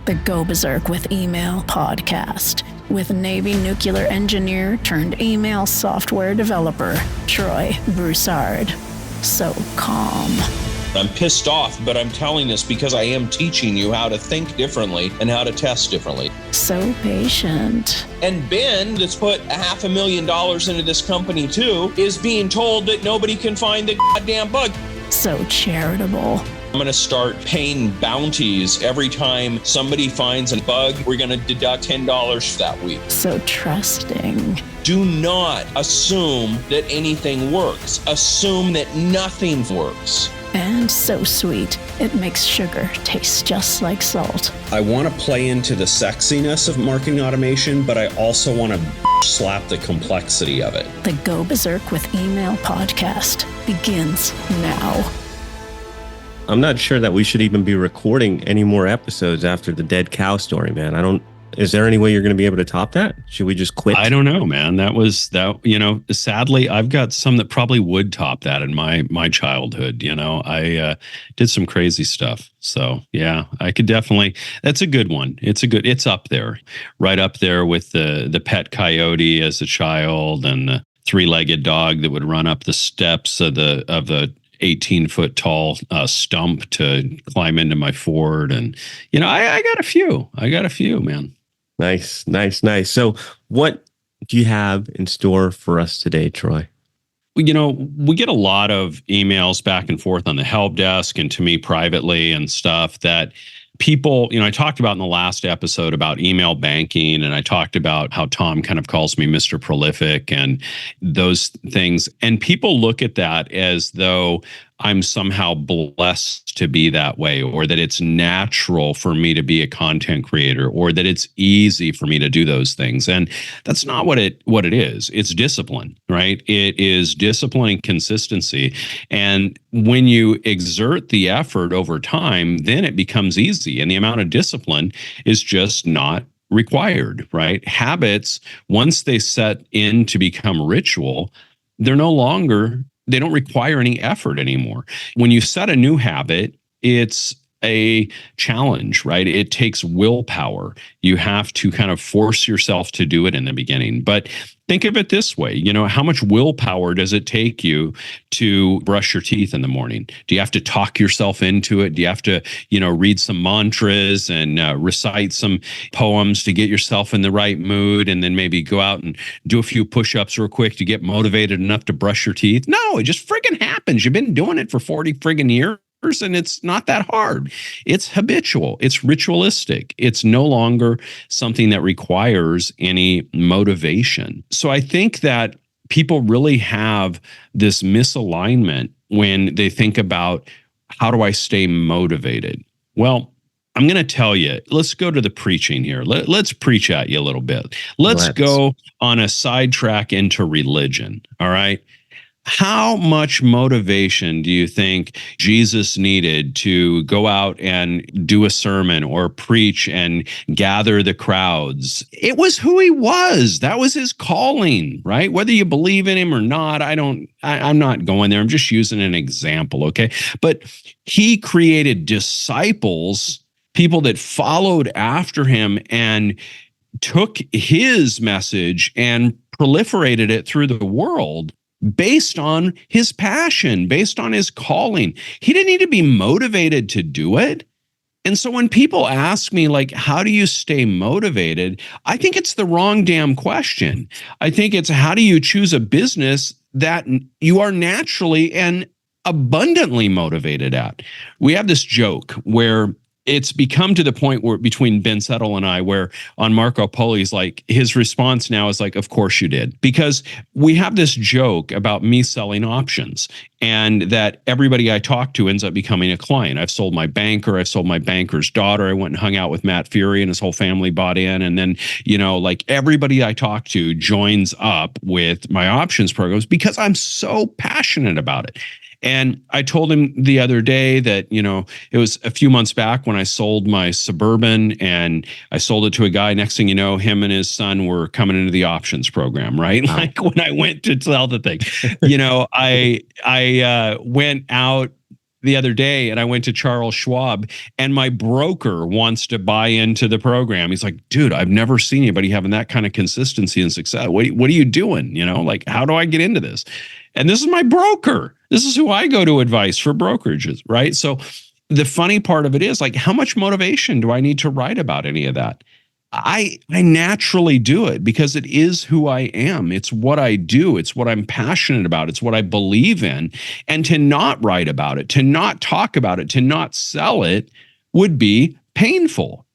the Go Berserk with Email podcast with Navy nuclear engineer turned email software developer, Troy Broussard. So calm. I'm pissed off, but I'm telling this because I am teaching you how to think differently and how to test differently. So patient. And Ben, that's put $500,000 into this company too, is being told that nobody can find the goddamn bug. So charitable. I'm going to start paying bounties every time somebody finds a bug. We're going to deduct $10 for that week. So trusting. Do not assume that anything works. Assume that nothing works. And so sweet, it makes sugar taste just like salt. I want to play into the sexiness of marketing automation, but I also want to slap the complexity of it. The Go Berserk with Email podcast begins now. I'm not sure that we should even be recording any more episodes after the dead cow story, man. Is there any way you're going to be able to top that? Should we just quit? I don't know, man. Sadly, I've got some that probably would top that in my childhood. I did some crazy stuff. So yeah, I could definitely, that's a good one. It's up there, right up there with the pet coyote as a child and the three-legged dog that would run up the steps of the 18-foot tall stump to climb into my Ford. And, I got a few, man. Nice. So what do you have in store for us today, Troy? We get a lot of emails back and forth on the help desk and to me privately and stuff that people, I talked about in the last episode about email banking, and I talked about how Tom kind of calls me Mr. Prolific and those things. And people look at that as though I'm somehow blessed to be that way, or that it's natural for me to be a content creator, or that it's easy for me to do those things. And that's not what it is. It's discipline, right? It is discipline and consistency. And when you exert the effort over time, then it becomes easy. And the amount of discipline is just not required, right? Habits, once they set in to become ritual, they don't require any effort anymore. When you set a new habit, it's a challenge, right? It takes willpower. You have to kind of force yourself to do it in the beginning. But think of it this way, how much willpower does it take you to brush your teeth in the morning? Do you have to talk yourself into it? Do you have to, read some mantras and recite some poems to get yourself in the right mood, and then maybe go out and do a few push-ups real quick to get motivated enough to brush your teeth? No, it just friggin' happens. You've been doing it for 40 friggin' years. And it's not that hard. It's habitual. It's ritualistic. It's no longer something that requires any motivation. So I think that people really have this misalignment when they think about, how do I stay motivated? Well, I'm going to tell you, let's go to the preaching here. Let's preach at you a little bit. Let's go on a sidetrack into religion. All right. How much motivation do you think Jesus needed to go out and do a sermon or preach and gather the crowds? It was who he was. That was his calling, right? Whether you believe in him or not, I'm not going there. I'm just using an example, okay? But he created disciples, people that followed after him and took his message and proliferated it through the world, based on his passion, based on his calling. He didn't need to be motivated to do it. And so when people ask me, like, how do you stay motivated? I think it's the wrong damn question. I think it's, how do you choose a business that you are naturally and abundantly motivated at? We have this joke where it's become to the point where between Ben Settle and I, where on Marco Poli's, like, his response now is like, of course you did. Because we have this joke about me selling options, and that everybody I talk to ends up becoming a client. I've sold my banker. I've sold my banker's daughter. I went and hung out with Matt Fury and his whole family bought in. And then, like, everybody I talk to joins up with my options programs because I'm so passionate about it. And I told him the other day that, it was a few months back when I sold my Suburban, and I sold it to a guy. Next thing you know, him and his son were coming into the options program, right? Wow. Like, when I went to sell the thing, I went out the other day, and I went to Charles Schwab, and my broker wants to buy into the program. He's like, dude, I've never seen anybody having that kind of consistency and success. What are you doing? Like, how do I get into this? And this is my broker. This is who I go to advice for brokerages, right? So the funny part of it is, like, how much motivation do I need to write about any of that? I naturally do it because it is who I am. It's what I do. It's what I'm passionate about. It's what I believe in. And to not write about it, to not talk about it, to not sell it would be painful.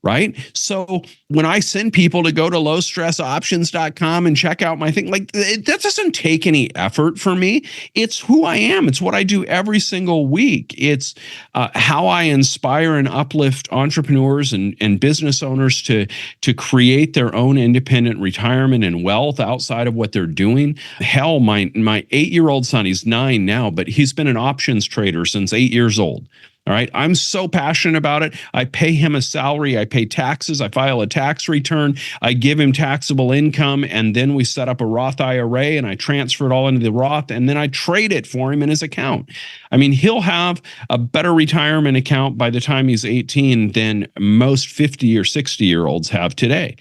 Right. So when I send people to go to lowstressoptions.com and check out my thing, like, that doesn't take any effort for me. It's who I am. It's what I do every single week. It's how I inspire and uplift entrepreneurs and business owners to create their own independent retirement and wealth outside of what they're doing. Hell, my 8-year-old son, he's 9 now, but he's been an options trader since 8 years old. All right. I'm so passionate about it. I pay him a salary. I pay taxes. I file a tax return. I give him taxable income. And then we set up a Roth IRA and I transfer it all into the Roth. And then I trade it for him in his account. I mean, he'll have a better retirement account by the time he's 18 than most 50 or 60-year-olds have today.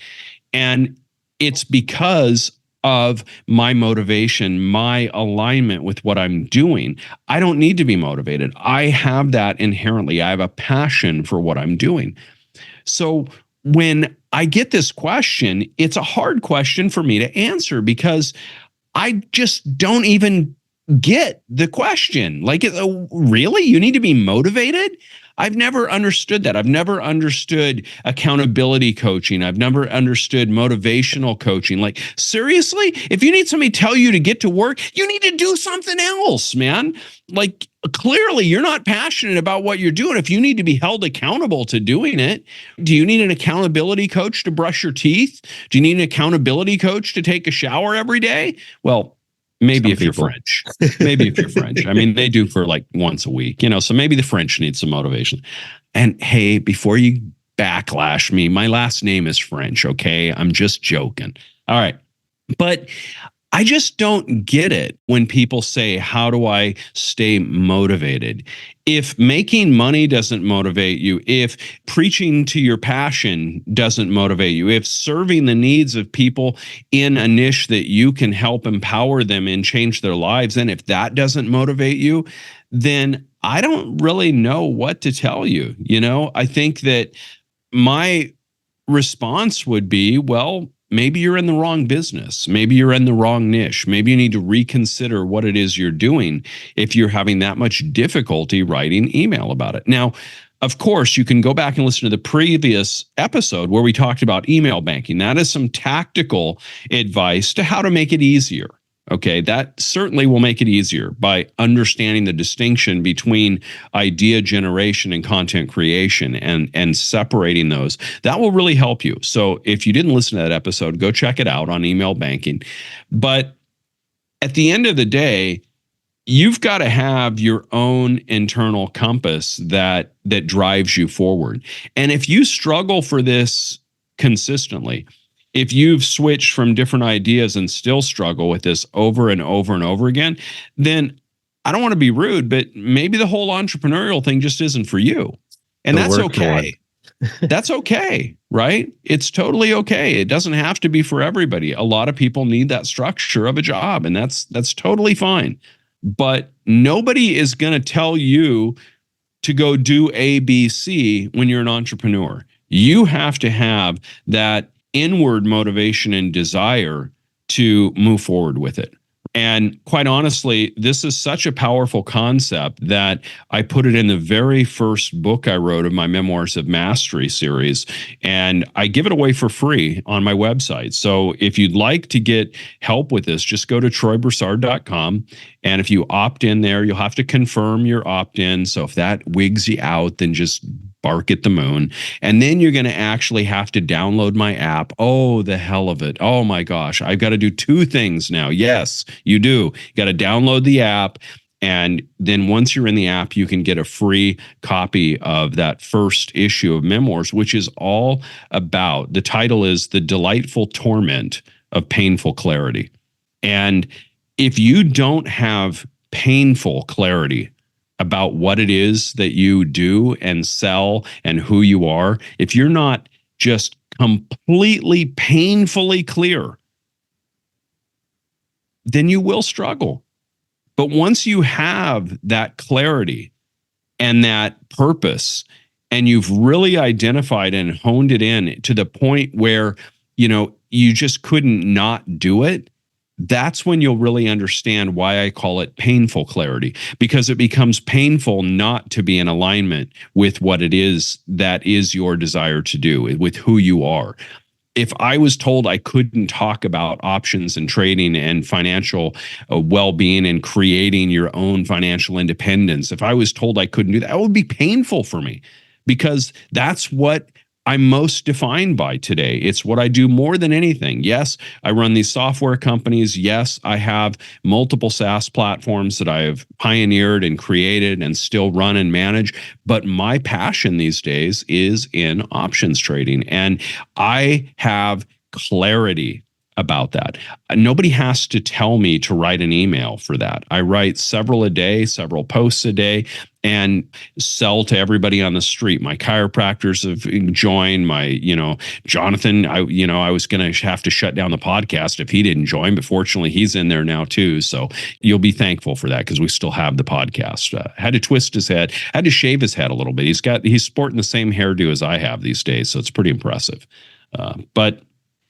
And it's because of my motivation, my alignment with what I'm doing. I don't need to be motivated. I have that inherently. I have a passion for what I'm doing. So when I get this question, it's a hard question for me to answer because I just don't even get the question. Like, really? You need to be motivated? I've never understood that. I've never understood accountability coaching. I've never understood motivational coaching. Like, seriously, if you need somebody to tell you to get to work, you need to do something else, man. Like, clearly you're not passionate about what you're doing. If you need to be held accountable to doing it, do you need an accountability coach to brush your teeth? Do you need an accountability coach to take a shower every day? Well, maybe if you're French. Maybe if you're French. I mean, they do for like once a week, so maybe the French need some motivation. And hey, before you backlash me, my last name is French, okay? I'm just joking. All right. But I just don't get it when people say, how do I stay motivated? If making money doesn't motivate you, if preaching to your passion doesn't motivate you, if serving the needs of people in a niche that you can help empower them and change their lives, and if that doesn't motivate you, then I don't really know what to tell you. I think that my response would be, well, maybe you're in the wrong business. Maybe you're in the wrong niche. Maybe you need to reconsider what it is you're doing if you're having that much difficulty writing email about it. Now, of course, you can go back and listen to the previous episode where we talked about email banking. That is some tactical advice to how to make it easier. Okay, that certainly will make it easier by understanding the distinction between idea generation and content creation and separating those. That will really help you. So if you didn't listen to that episode, go check it out on email banking. But at the end of the day, you've got to have your own internal compass that drives you forward. And if you struggle for this consistently, if you've switched from different ideas and still struggle with this over and over and over again, then I don't want to be rude, but maybe the whole entrepreneurial thing just isn't for you. And that's okay. That's okay, right? It's totally okay. It doesn't have to be for everybody. A lot of people need that structure of a job, and that's totally fine. But nobody is going to tell you to go do A, B, C when you're an entrepreneur. You have to have that inward motivation and desire to move forward with it. And quite honestly, this is such a powerful concept that I put it in the very first book I wrote of my Memoirs of Mastery series, and I give it away for free on my website. So if you'd like to get help with this, just go to troybroussard.com. And if you opt in there, you'll have to confirm your opt-in. So if that wigs you out, then just bark at the moon. And then you're going to actually have to download my app. Oh, the hell of it. Oh my gosh. I've got to do 2 things now. Yes, you do. You got to download the app. And then once you're in the app, you can get a free copy of that first issue of Memoirs, which is all about, the title is The Delightful Torment of Painful Clarity. And if you don't have painful clarity about what it is that you do and sell and who you are, if you're not just completely painfully clear, then you will struggle. But once you have that clarity and that purpose, and you've really identified and honed it in to the point where, you just couldn't not do it, that's when you'll really understand why I call it painful clarity, because it becomes painful not to be in alignment with what it is that is your desire to do, with who you are. If I was told I couldn't talk about options and trading and financial well-being and creating your own financial independence, if I was told I couldn't do that, it would be painful for me, because that's what I'm most defined by today. It's what I do more than anything. Yes, I run these software companies. Yes, I have multiple SaaS platforms that I have pioneered and created and still run and manage. But my passion these days is in options trading. And I have clarity about that. Nobody has to tell me to write an email for that. I write several a day, several posts a day, and sell to everybody on the street. My chiropractors have joined. My, Jonathan, I was going to have to shut down the podcast if he didn't join, but fortunately he's in there now too. So you'll be thankful for that, because we still have the podcast. Had to twist his head, had to shave his head a little bit. He's sporting the same hairdo as I have these days. So it's pretty impressive. But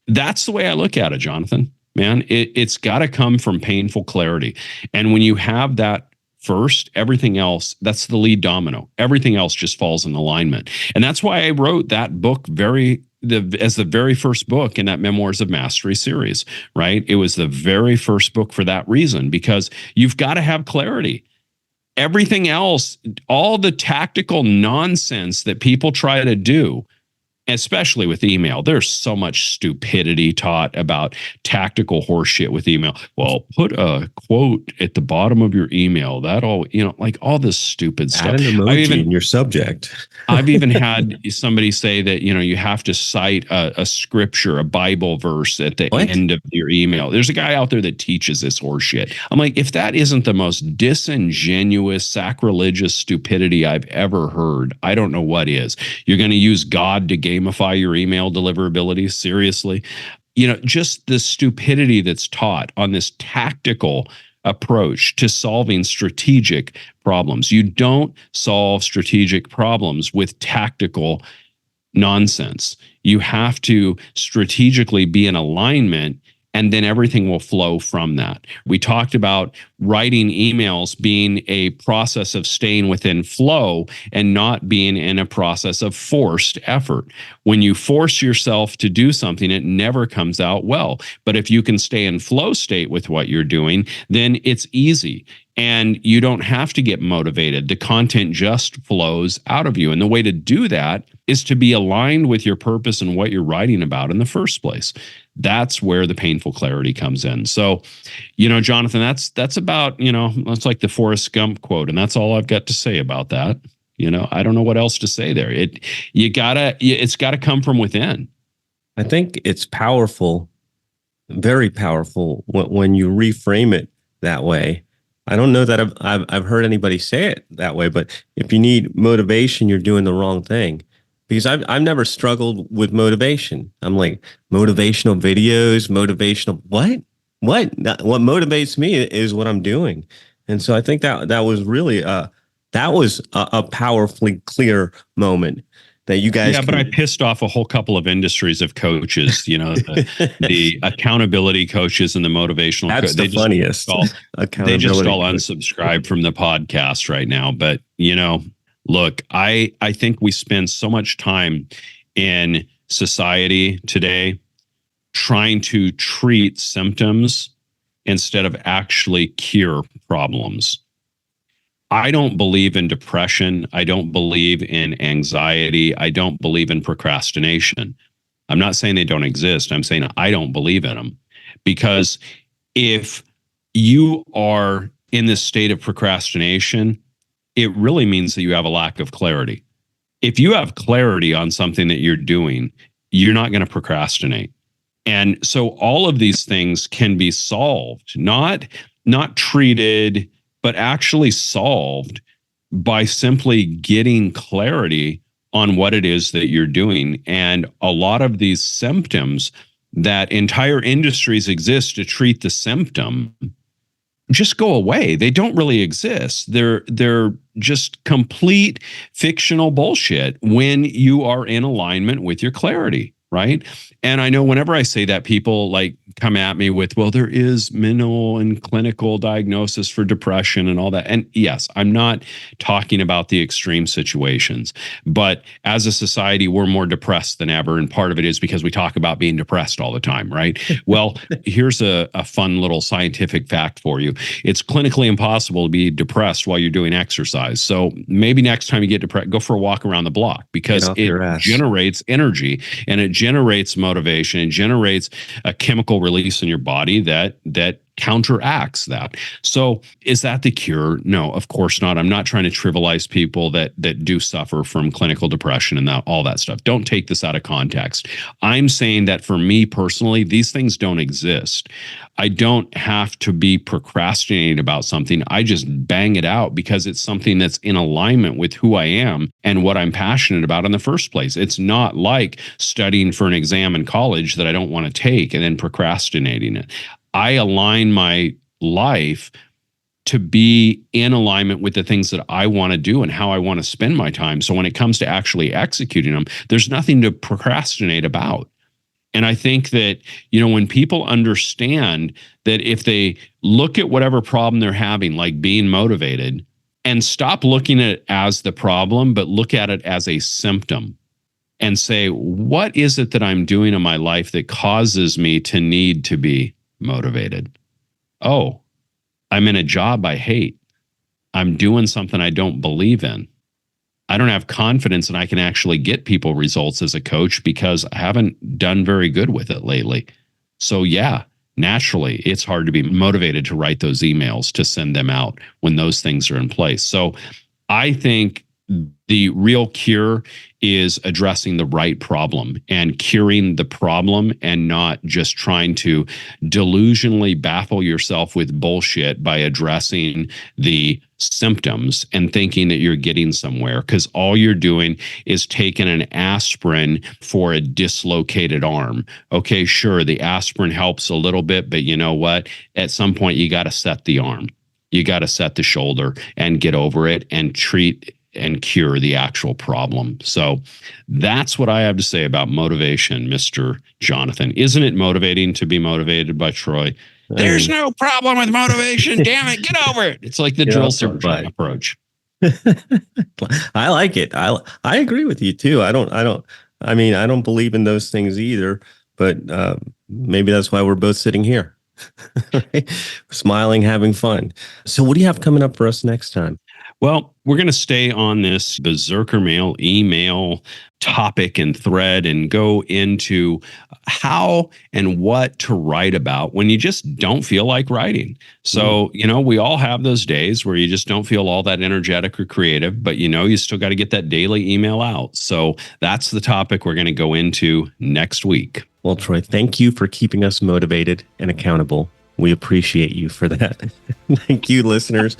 that's the way I look at it, Jonathan. Man, it's got to come from painful clarity. And when you have that first, everything else, that's the lead domino. Everything else just falls in alignment. And that's why I wrote that book as the very first book in that Memoirs of Mastery series, right? It was the very first book for that reason, because you've got to have clarity. Everything else, all the tactical nonsense that people try to do, especially with email, there's so much stupidity taught about tactical horseshit with email. Well, put a quote at the bottom of your email. Like all this stupid stuff. Add an emoji in your subject. I've even had somebody say that, you have to cite a scripture, a Bible verse at the end of your email. There's a guy out there that teaches this horseshit. I'm like, if that isn't the most disingenuous, sacrilegious stupidity I've ever heard, I don't know what is. You're going to use God to gamify your email deliverability? Seriously? Just the stupidity that's taught on this tactical approach to solving strategic problems. You don't solve strategic problems with tactical nonsense. You have to strategically be in alignment, and then everything will flow from that. We talked about writing emails being a process of staying within flow and not being in a process of forced effort. When you force yourself to do something, it never comes out well. But if you can stay in flow state with what you're doing, then it's easy. And you don't have to get motivated. The content just flows out of you. And the way to do that is to be aligned with your purpose and what you're writing about in the first place. That's where the painful clarity comes in. So, Jonathan, that's about, that's like the Forrest Gump quote. And that's all I've got to say about that. I don't know what else to say there. It's gotta come from within. I think it's powerful, very powerful when you reframe it that way. I don't know that I've heard anybody say it that way, but if you need motivation, you're doing the wrong thing. Because I've never struggled with motivation. I'm like, motivational videos, motivational what? What motivates me is what I'm doing. And so I think that was really a powerfully clear moment that you guys. Yeah, but I pissed off a whole couple of industries of coaches. The accountability coaches and the motivational. That's the funniest. They just all unsubscribe from the podcast right now. But look, I think we spend so much time in society today trying to treat symptoms instead of actually cure problems. I don't believe in depression. I don't believe in anxiety. I don't believe in procrastination. I'm not saying they don't exist. I'm saying I don't believe in them. Because if you are in this state of procrastination, it really means that you have a lack of clarity. If you have clarity on something that you're doing, you're not going to procrastinate. And so all of these things can be solved, not treated, but actually solved by simply getting clarity on what it is that you're doing. And a lot of these symptoms that entire industries exist to treat the symptom just go away. They don't really exist. They're just complete fictional bullshit when you are in alignment with your clarity, right? And I know whenever I say that, people like come at me with, well, there is minimal and clinical diagnosis for depression and all that. And yes, I'm not talking about the extreme situations, but as a society, we're more depressed than ever. And part of it is because we talk about being depressed all the time, right? Well, here's a fun little scientific fact for you. It's clinically impossible to be depressed while you're doing exercise. So maybe next time you get depressed, go for a walk around the block, because it generates energy and it generates motivation and generates a chemical release in your body that counteracts that. So is that the cure? No, of course not. I'm not trying to trivialize people that do suffer from clinical depression and all that stuff. Don't take this out of context. I'm saying that for me personally, these things don't exist. I don't have to be procrastinating about something. I just bang it out because it's something that's in alignment with who I am and what I'm passionate about in the first place. It's not like studying for an exam in college that I don't want to take and then procrastinating it. I align my life to be in alignment with the things that I want to do and how I want to spend my time. So when it comes to actually executing them, there's nothing to procrastinate about. And I think that, when people understand that if they look at whatever problem they're having, like being motivated, and stop looking at it as the problem, but look at it as a symptom and say, what is it that I'm doing in my life that causes me to need to be motivated? Oh, I'm in a job I hate. I'm doing something I don't believe in. I don't have confidence and I can actually get people results as a coach because I haven't done very good with it lately. So yeah, naturally, it's hard to be motivated to write those emails, to send them out when those things are in place. So I think the real cure is addressing the right problem and curing the problem, and not just trying to delusionally baffle yourself with bullshit by addressing the symptoms and thinking that you're getting somewhere, because all you're doing is taking an aspirin for a dislocated arm. Okay, sure, the aspirin helps a little bit, but you know what? At some point, you got to set the arm. You got to set the shoulder and get over it and treat and cure the actual problem. So that's what I have to say about motivation, Mr. Jonathan. Isn't it motivating to be motivated by Troy? There's no problem with motivation. Damn it, get over it. It's like the drill sergeant approach. I like it. I agree with you too. I don't believe in those things either, but maybe that's why we're both sitting here. Right? Smiling, having fun. So what do you have coming up for us next time? Well, we're going to stay on this Berserker Mail email topic and thread and go into how and what to write about when you just don't feel like writing. So, we all have those days where you just don't feel all that energetic or creative, but you still got to get that daily email out. So that's the topic we're going to go into next week. Well, Troy, thank you for keeping us motivated and accountable. We appreciate you for that. Thank you, listeners,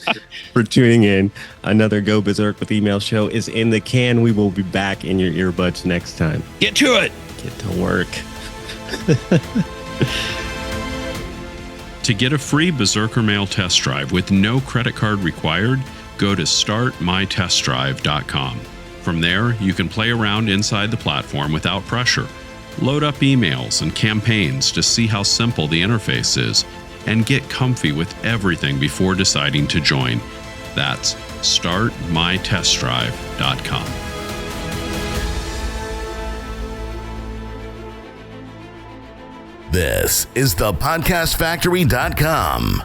for tuning in. Another Go Berserk with Email show is in the can. We will be back in your earbuds next time. Get to it. Get to work. To get a free Berserker Mail test drive with no credit card required, go to startmytestdrive.com. From there, you can play around inside the platform without pressure. Load up emails and campaigns to see how simple the interface is, and get comfy with everything before deciding to join. That's startmytestdrive.com. This is thepodcastfactory.com.